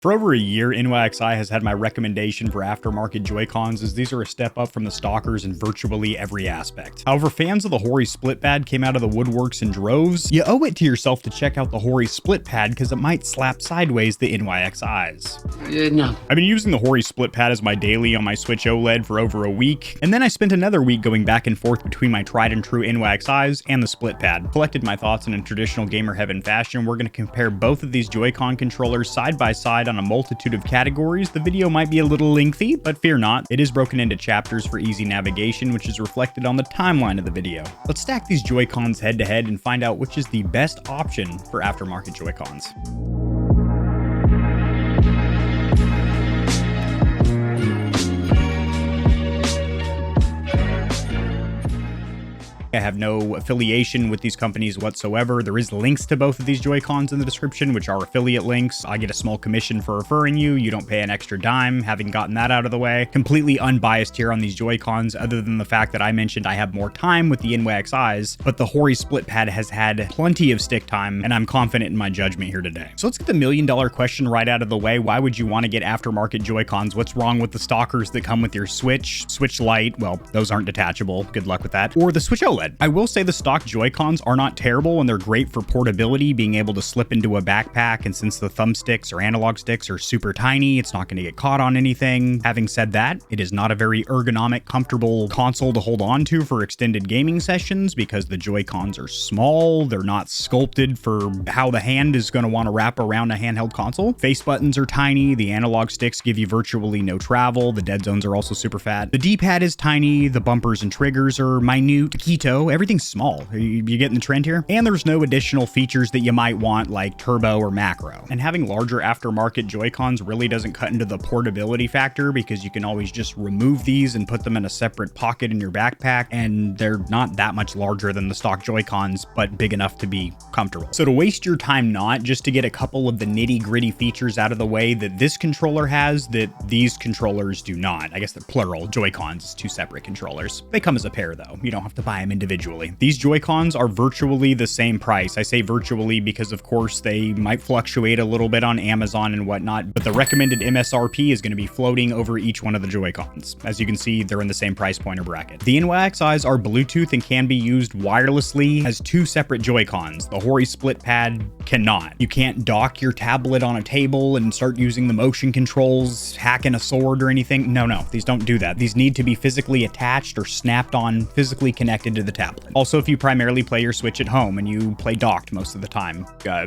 For over a year, NYXI has had my recommendation for aftermarket Joy-Cons, as these are a step up from the stockers in virtually every aspect. However, fans of the HORI Split Pad came out of the woodworks in droves. You owe it to yourself to check out the HORI Split Pad because it might slap sideways the NYXIs. No. I've been using the HORI Split Pad as my daily on my Switch OLED for over a week, and then I spent another week going back and forth between my tried and true NYXIs and the Split Pad. Collected my thoughts in a traditional GamerHeaven fashion. We're going to compare both of these Joy-Con controllers side by side on a multitude of categories. The video might be a little lengthy, but fear not. It is broken into chapters for easy navigation, which is reflected on the timeline of the video. Let's stack these Joy-Cons head to head and find out which is the best option for aftermarket Joy-Cons. I have no affiliation with these companies whatsoever. There is links to both of these Joy-Cons in the description, which are affiliate links. I get a small commission for referring you. You don't pay an extra dime, having gotten that out of the way. Completely unbiased here on these Joy-Cons, other than the fact that I mentioned I have more time with the NYXIs, but the HORI Split Pad has had plenty of stick time, and I'm confident in my judgment here today. So let's get the million-dollar question right out of the way. Why would you want to get aftermarket Joy-Cons? What's wrong with the stockers that come with your Switch? Switch Lite, well, those aren't detachable. Good luck with that. Or the Switch OLED. I will say the stock Joy-Cons are not terrible, and they're great for portability, being able to slip into a backpack, and since the thumbsticks or analog sticks are super tiny, it's not going to get caught on anything. Having said that, it is not a very ergonomic, comfortable console to hold on to for extended gaming sessions because the Joy-Cons are small, they're not sculpted for how the hand is going to want to wrap around a handheld console. Face buttons are tiny, the analog sticks give you virtually no travel, the dead zones are also super fat. The D-pad is tiny, the bumpers and triggers are minute, keto, everything's small. You getting the trend here? And there's no additional features that you might want like turbo or macro. And having larger aftermarket Joy-Cons really doesn't cut into the portability factor because you can always just remove these and put them in a separate pocket in your backpack, and they're not that much larger than the stock Joy-Cons, but big enough to be comfortable. So to waste your time not, just to get a couple of the nitty-gritty features out of the way that this controller has that these controllers do not. I guess they're plural. Joy-Cons is two separate controllers. They come as a pair though. You don't have to buy them individually. These Joy-Cons are virtually the same price. I say virtually because of course they might fluctuate a little bit on Amazon and whatnot, but the recommended MSRP is going to be floating over each one of the Joy-Cons. As you can see, they're in the same price point or bracket. The NYXIs are Bluetooth and can be used wirelessly as two separate Joy-Cons. The HORI Split Pad cannot. You can't dock your tablet on a table and start using the motion controls, hacking a sword or anything. No, these don't do that. These need to be physically attached or snapped on, physically connected to the tablet. Also, if you primarily play your Switch at home and you play docked most of the time,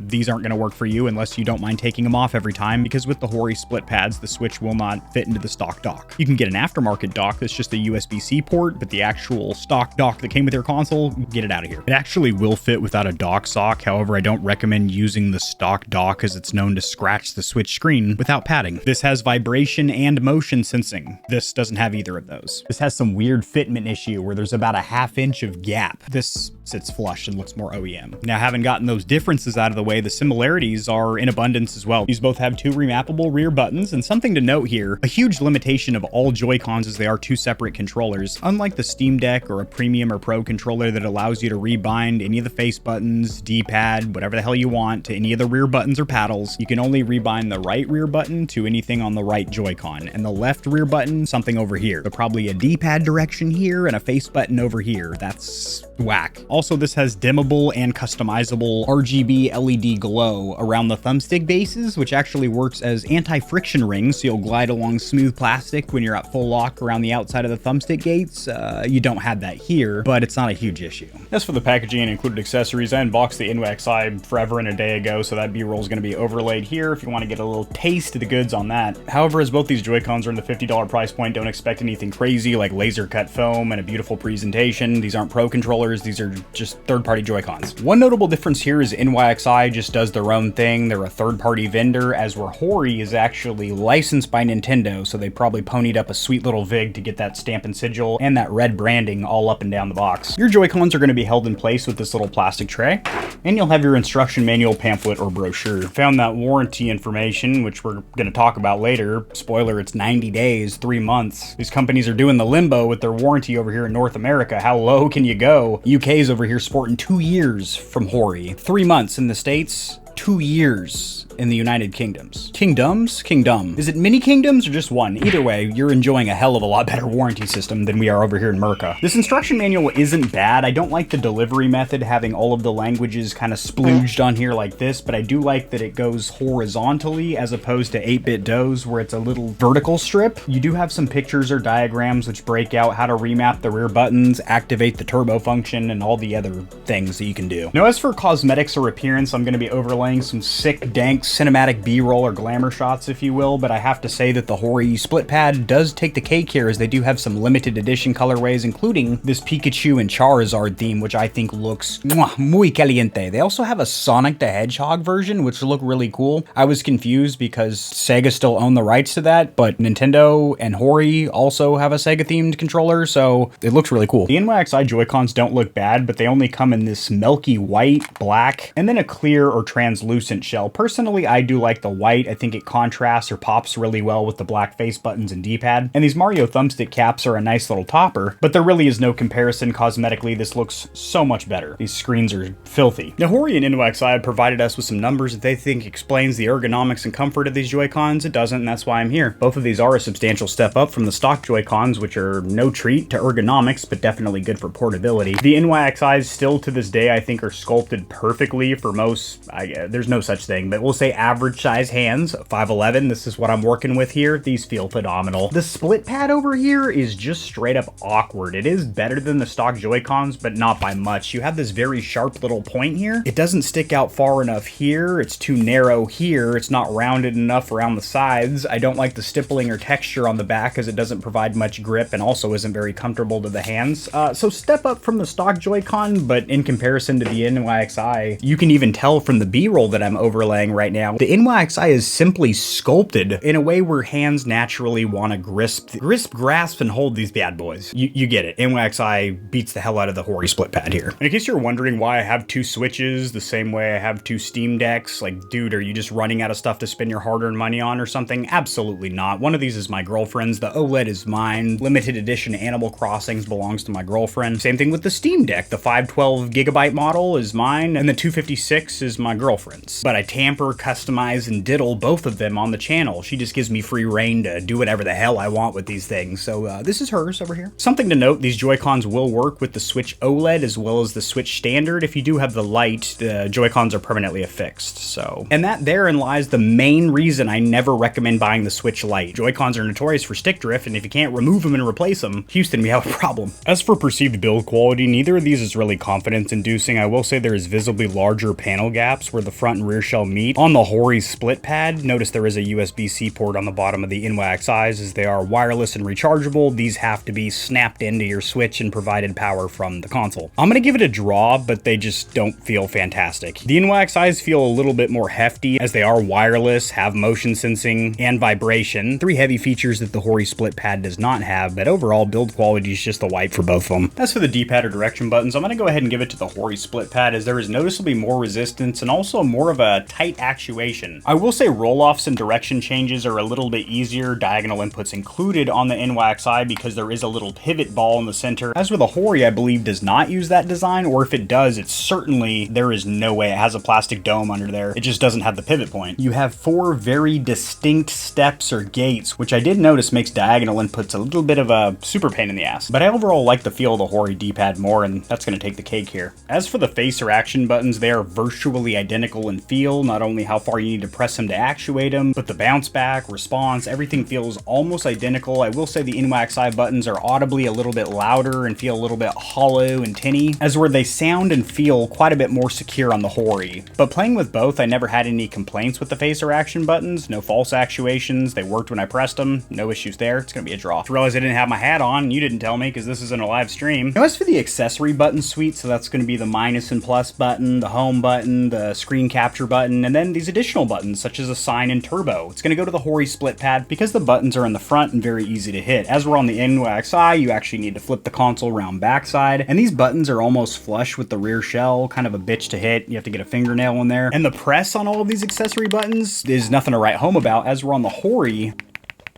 these aren't going to work for you unless you don't mind taking them off every time, because with the HORI Split Pads, the Switch will not fit into the stock dock. You can get an aftermarket dock that's just a USB-C port, but the actual stock dock that came with your console, get it out of here. It actually will fit without a dock sock. However, I don't recommend using the stock dock as it's known to scratch the Switch screen without padding. This has vibration and motion sensing. This doesn't have either of those. This has some weird fitment issue where there's about a ½ inch of gap. This sits flush and looks more OEM. Now, having gotten those differences out of the way, the similarities are in abundance as well. These both have two remappable rear buttons, and something to note here, a huge limitation of all Joy-Cons is they are two separate controllers. Unlike the Steam Deck or a Premium or Pro controller that allows you to rebind any of the face buttons, D-pad, whatever the hell you want, to any of the rear buttons or paddles, you can only rebind the right rear button to anything on the right Joy-Con, and the left rear button, something over here. So probably a D-pad direction here and a face button over here. That's whack. Also, this has dimmable and customizable RGB LED glow around the thumbstick bases, which actually works as anti-friction rings, so you'll glide along smooth plastic when you're at full lock around the outside of the thumbstick gates. You don't have that here, but it's not a huge issue. As for the packaging and included accessories, I unboxed the NYXI forever and a day ago, so that B-roll is going to be overlaid here if you want to get a little taste of the goods on that. However, as both these Joy-Cons are in the $50 price point, don't expect anything crazy like laser cut foam and a beautiful presentation. These aren't Pro controllers, these are just third-party Joy-Cons. One notable difference here is NYXI just does their own thing. They're a third-party vendor, as where HORI is actually licensed by Nintendo, so they probably ponied up a sweet little VIG to get that stamp and sigil and that red branding all up and down the box. Your Joy-Cons are going to be held in place with this little plastic tray, and you'll have your instruction manual, pamphlet, or brochure. Found that warranty information, which we're going to talk about later. Spoiler, it's 90 days, 3 months. These companies are doing the limbo with their warranty over here in North America. How low can you go? UK's over here sporting 2 years from HORI. 3 months in the States, 2 years in the United Kingdoms. Kingdoms? Kingdom. Is it mini kingdoms or just one? Either way, you're enjoying a hell of a lot better warranty system than we are over here in Merca. This instruction manual isn't bad. I don't like the delivery method, having all of the languages kind of splooged on here like this, but I do like that it goes horizontally as opposed to 8-bit DOS where it's a little vertical strip. You do have some pictures or diagrams which break out how to remap the rear buttons, activate the turbo function, and all the other things that you can do. Now, as for cosmetics or appearance, I'm going to be overlaying some sick, dank, cinematic B-roll or glamour shots, if you will, but I have to say that the HORI Split Pad does take the cake here, as they do have some limited edition colorways, including this Pikachu and Charizard theme, which I think looks muy caliente. They also have a Sonic the Hedgehog version, which look really cool. I was confused because Sega still owned the rights to that, but Nintendo and HORI also have a Sega-themed controller, so it looks really cool. The NYXI Joy-Cons don't look bad, but they only come in this milky white, black, and then a clear or translucent shell. Personally, I do like the white. I think it contrasts or pops really well with the black face buttons and D-pad. And these Mario thumbstick caps are a nice little topper, but there really is no comparison cosmetically. This looks so much better. These screens are filthy. Now, HORI and NYXI have provided us with some numbers that they think explains the ergonomics and comfort of these Joy-Cons. It doesn't, and that's why I'm here. Both of these are a substantial step up from the stock Joy-Cons, which are no treat to ergonomics, but definitely good for portability. The NYXIs still to this day, I think, are sculpted perfectly for most, there's no such thing, but we'll say average size hands. 5'11", this is what I'm working with here. These feel phenomenal. The split pad over here is just straight up awkward. It is better than the stock Joy-Cons, but not by much. You have this very sharp little point here. It doesn't stick out far enough here. It's too narrow here. It's not rounded enough around the sides. I don't like the stippling or texture on the back, as it doesn't provide much grip and also isn't very comfortable to the hands. So step up from the stock Joy-Con, but in comparison to the NYXI, you can even tell from the B-roll that I'm overlaying right now, the NYXI is simply sculpted in a way where hands naturally want to grasp, and hold these bad boys. You get it. NYXI beats the hell out of the HORI Split Pad here. And in case you're wondering why I have two Switches the same way I have two Steam Decks, like, dude, are you just running out of stuff to spend your hard-earned money on or something? Absolutely not. One of these is my girlfriend's. The OLED is mine. Limited edition Animal Crossings belongs to my girlfriend. Same thing with the Steam Deck. The 512 gigabyte model is mine, and the 256 is my girlfriend's. But I tamper, customize, and diddle both of them on the channel. She just gives me free reign to do whatever the hell I want with these things. So this is hers over here. Something to note, these Joy-Cons will work with the Switch OLED as well as the Switch Standard. If you do have the Lite, the Joy-Cons are permanently affixed. So, and that therein lies the main reason I never recommend buying the Switch Lite. Joy-Cons are notorious for stick drift, and if you can't remove them and replace them, Houston, we have a problem. As for perceived build quality, neither of these is really confidence-inducing. I will say there is visibly larger panel gaps where the front and rear shell meet. On the HORI Split Pad, notice there is a USB-C port on the bottom of the NYXIs, as they are wireless and rechargeable. These have to be snapped into your Switch and provided power from the console. I'm gonna give it a draw, but they just don't feel fantastic. The NYXIs feel a little bit more hefty, as they are wireless, have motion sensing, and vibration. 3 heavy features that the HORI Split Pad does not have, but overall build quality is just a wipe for both of them. As for the D-pad or direction buttons, I'm gonna go ahead and give it to the HORI Split Pad, as there is noticeably more resistance and also more of a tight actuation. I will say roll-offs and direction changes are a little bit easier, diagonal inputs included on the NYXI, because there is a little pivot ball in the center. As with the HORI, I believe does not use that design, or if it does, it's certainly, there is no way it has a plastic dome under there. It just doesn't have the pivot point. You have 4 very distinct steps or gates, which I did notice makes diagonal inputs a little bit of a super pain in the ass. But I overall like the feel of the HORI D-pad more, and that's going to take the cake here. As for the face or action buttons, they are virtually identical in feel, not only how far you need to press them to actuate them, but the bounce back, response, everything feels almost identical. I will say the NYXI buttons are audibly a little bit louder and feel a little bit hollow and tinny, as where they sound and feel quite a bit more secure on the HORI. But playing with both, I never had any complaints with the face or action buttons. No false actuations. They worked when I pressed them. No issues there. It's going to be a draw. I realized I didn't have my hat on. You didn't tell me, because this isn't a live stream. Now, as for the accessory button suite, so that's going to be the minus and plus button, the home button, the screen capture button, and then these additional buttons such as assign and turbo. It's going to go to the HORI Split Pad because the buttons are in the front and very easy to hit. As we're on the NYXI, you actually need to flip the console around backside, and these buttons are almost flush with the rear shell, kind of a bitch to hit. You have to get a fingernail in there. And the press on all of these accessory buttons is nothing to write home about. As we're on the HORI,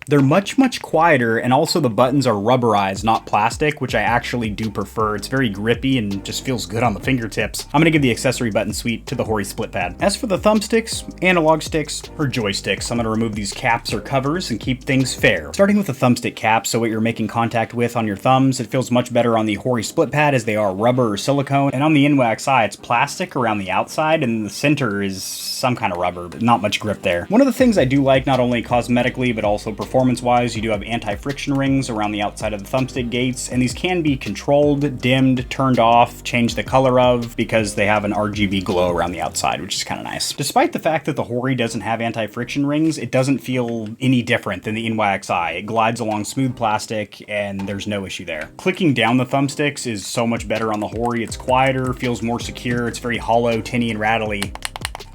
They're much, much quieter, and also the buttons are rubberized, not plastic, which I actually do prefer. It's very grippy and just feels good on the fingertips. I'm gonna give the accessory button suite to the HORI Split Pad. As for the thumbsticks, analog sticks, or joysticks, I'm gonna remove these caps or covers and keep things fair. Starting with the thumbstick cap, so what you're making contact with on your thumbs, it feels much better on the HORI Split Pad as they are rubber or silicone, and on the NYXI, it's plastic around the outside, and the center is some kind of rubber, but not much grip there. One of the things I do like, not only cosmetically, but also performance-wise, you do have anti-friction rings around the outside of the thumbstick gates, and these can be controlled, dimmed, turned off, changed the color of, because they have an RGB glow around the outside, which is kind of nice. Despite the fact that the HORI doesn't have anti-friction rings, it doesn't feel any different than the NYXI. It glides along smooth plastic, and there's no issue there. Clicking down the thumbsticks is so much better on the HORI. It's quieter, feels more secure, it's very hollow, tinny, and rattly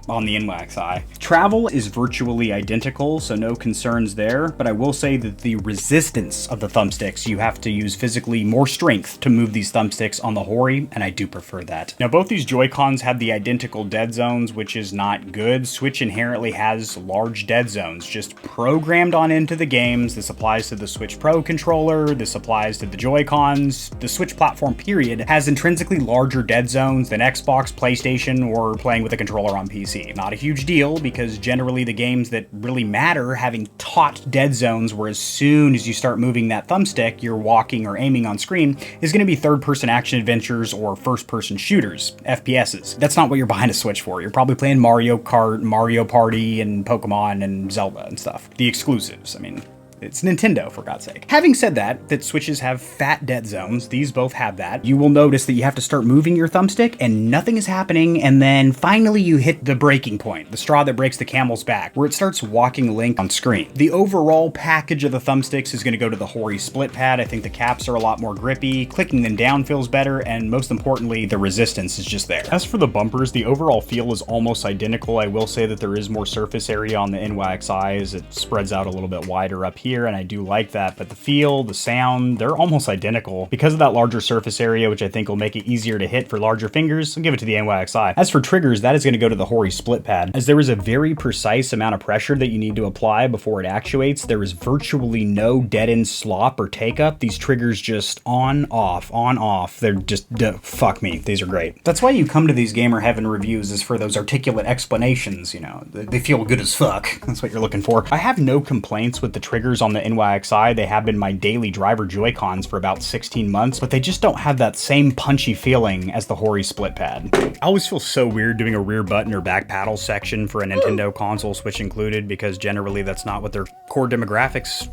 on the NYXI. Travel is virtually identical, so no concerns there, but I will say that the resistance of the thumbsticks, you have to use physically more strength to move these thumbsticks on the HORI, and I do prefer that. Now, both these Joy-Cons have the identical dead zones, which is not good. Switch inherently has large dead zones, just programmed on into the games. This applies to the Switch Pro controller, this applies to the Joy-Cons. The Switch platform, period, has intrinsically larger dead zones than Xbox, PlayStation, or playing with a controller on PC. Not a huge deal, because generally the games that really matter having taut dead zones where as soon as you start moving that thumbstick, you're walking or aiming on screen, is going to be third-person action adventures or first-person shooters, FPSs. That's not what you're buying a Switch for. You're probably playing Mario Kart, Mario Party, and Pokemon and Zelda and stuff. The exclusives, I mean. It's Nintendo, for God's sake. Having said that Switches have fat dead zones. These both have that. You will notice that you have to start moving your thumbstick and nothing is happening, and then finally you hit the breaking point, the straw that breaks the camel's back, where it starts walking Link on screen. The overall package of the thumbsticks is going to go to the HORI Split Pad. I think the caps are a lot more grippy, clicking them down feels better, and most importantly, the resistance is just there. As for the bumpers, the overall feel is almost identical. I will say that there is more surface area on the NYXI as it spreads out a little bit wider up here, and I do like that, but the feel, the sound, they're almost identical. Because of that larger surface area, which I think will make it easier to hit for larger fingers, I'll give it to the NYXI. As for triggers, that is going to go to the HORI Split Pad. As there is a very precise amount of pressure that you need to apply before it actuates, there is virtually no dead-end slop or take-up. These triggers just on, off. They're just, fuck me, these are great. That's why you come to these GamerHeaven reviews, is for those articulate explanations, you know, they feel good as fuck. That's what you're looking for. I have no complaints with the triggers on the NYXI. They have been my daily driver Joy-Cons for about 16 months, but they just don't have that same punchy feeling as the HORI Split Pad. I always feel so weird doing a rear button or back paddle section for a Nintendo console, Switch included, because generally that's not what their core demographics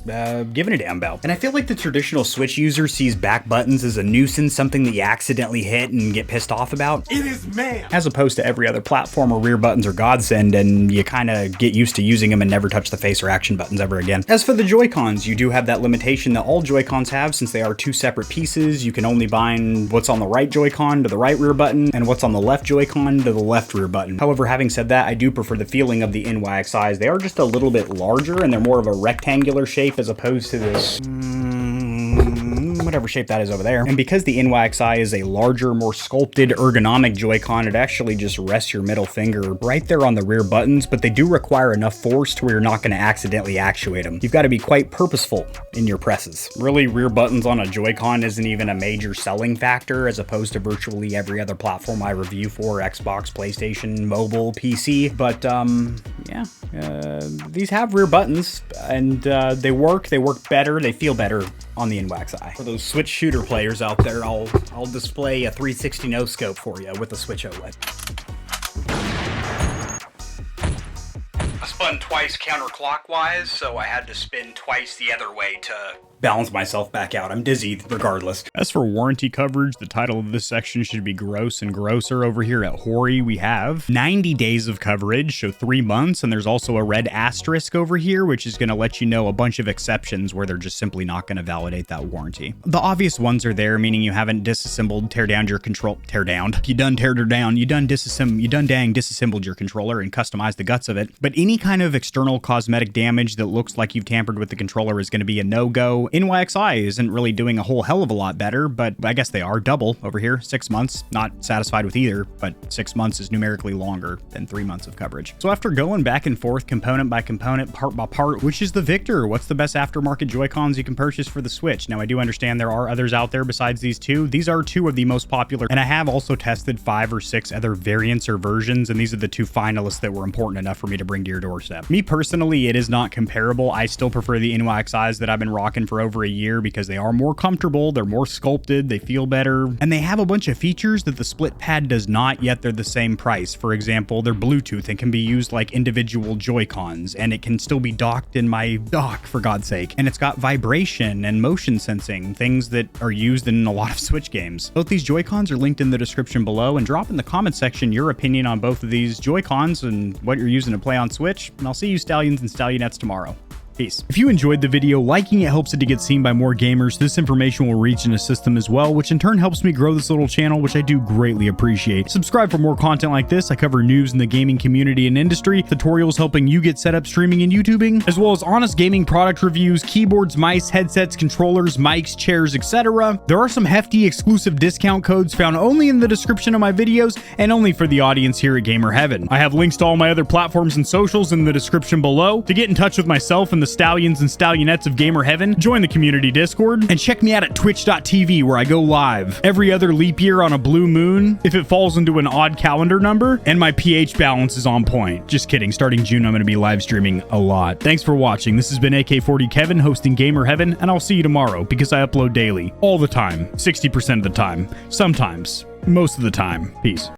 giving a damn about. And I feel like the traditional Switch user sees back buttons as a nuisance, something that you accidentally hit and get pissed off about. It is man! As opposed to every other platform where rear buttons are godsend, and you kind of get used to using them and never touch the face or action buttons ever again. As for the Joy-Cons, you do have that limitation that all Joy-Cons have, since they are two separate pieces. You can only bind what's on the right Joy-Con to the right rear button, and what's on the left Joy-Con to the left rear button. However, having said that, I do prefer the feeling of the NYXIs. They are just a little bit larger, and they're more of a rectangular shape as opposed to this whatever shape that is over there. And because the NYXI is a larger, more sculpted, ergonomic Joy-Con, it actually just rests your middle finger right there on the rear buttons, but they do require enough force to where you're not going to accidentally actuate them. You've got to be quite purposeful in your presses. Really, rear buttons on a Joy-Con isn't even a major selling factor, as opposed to virtually every other platform I review for: Xbox, PlayStation, mobile, PC. But yeah, these have rear buttons, and they work better, they feel better on the NYXI. For those Switch shooter players out there, I'll display a 360 no scope for you with the Switch OLED. I spun twice counterclockwise, so I had to spin twice the other way to balance myself back out. I'm dizzy regardless. As for warranty coverage, the title of this section should be gross and grosser. Over here at HORI, we have 90 days of coverage, so 3 months, and there's also a red asterisk over here, which is going to let you know a bunch of exceptions where they're just simply not going to validate that warranty. The obvious ones are there, meaning you haven't disassembled, you done dang disassembled your controller and customized the guts of it, but any kind of external cosmetic damage that looks like you've tampered with the controller is going to be a no-go. NYXI isn't really doing a whole hell of a lot better, but I guess they are double over here. 6 months. Not satisfied with either, but 6 months is numerically longer than 3 months of coverage. So after going back and forth, component by component, part by part, which is the victor? What's the best aftermarket Joy-Cons you can purchase for the Switch? Now, I do understand there are others out there besides these two. These are two of the most popular, and I have also tested 5 or 6 other variants or versions, and these are the 2 finalists that were important enough for me to bring to your doorstep. Me personally, it is not comparable. I still prefer the NYXIs that I've been rocking for over a year because they are more comfortable, they're more sculpted, they feel better, and they have a bunch of features that the Split Pad does not, yet they're the same price. For example, they're Bluetooth and can be used like individual Joy-Cons, and it can still be docked in my dock, for God's sake. And it's got vibration and motion sensing, things that are used in a lot of Switch games. Both these Joy-Cons are linked in the description below, and drop in the comment section your opinion on both of these Joy-Cons and what you're using to play on Switch, and I'll see you Stallions and Stallionettes tomorrow. Peace. If you enjoyed the video, liking it helps it to get seen by more gamers. This information will reach and assist them as well, which in turn helps me grow this little channel, which I do greatly appreciate. Subscribe for more content like this. I cover news in the gaming community and industry, tutorials helping you get set up streaming and YouTubing, as well as honest gaming product reviews, keyboards, mice, headsets, controllers, mics, chairs, etc. There are some hefty exclusive discount codes found only in the description of my videos and only for the audience here at GamerHeaven. I have links to all my other platforms and socials in the description below. To get in touch with myself and the Stallions and Stallionettes of GamerHeaven, join the community Discord, and check me out at twitch.tv where I go live every other leap year on a blue moon if it falls into an odd calendar number, and my pH balance is on point. Just kidding, starting June I'm going to be live streaming a lot. Thanks for watching. This has been AK40 Kevin hosting GamerHeaven, and I'll see you tomorrow because I upload daily, all the time, 60% of the time, sometimes, most of the time. Peace.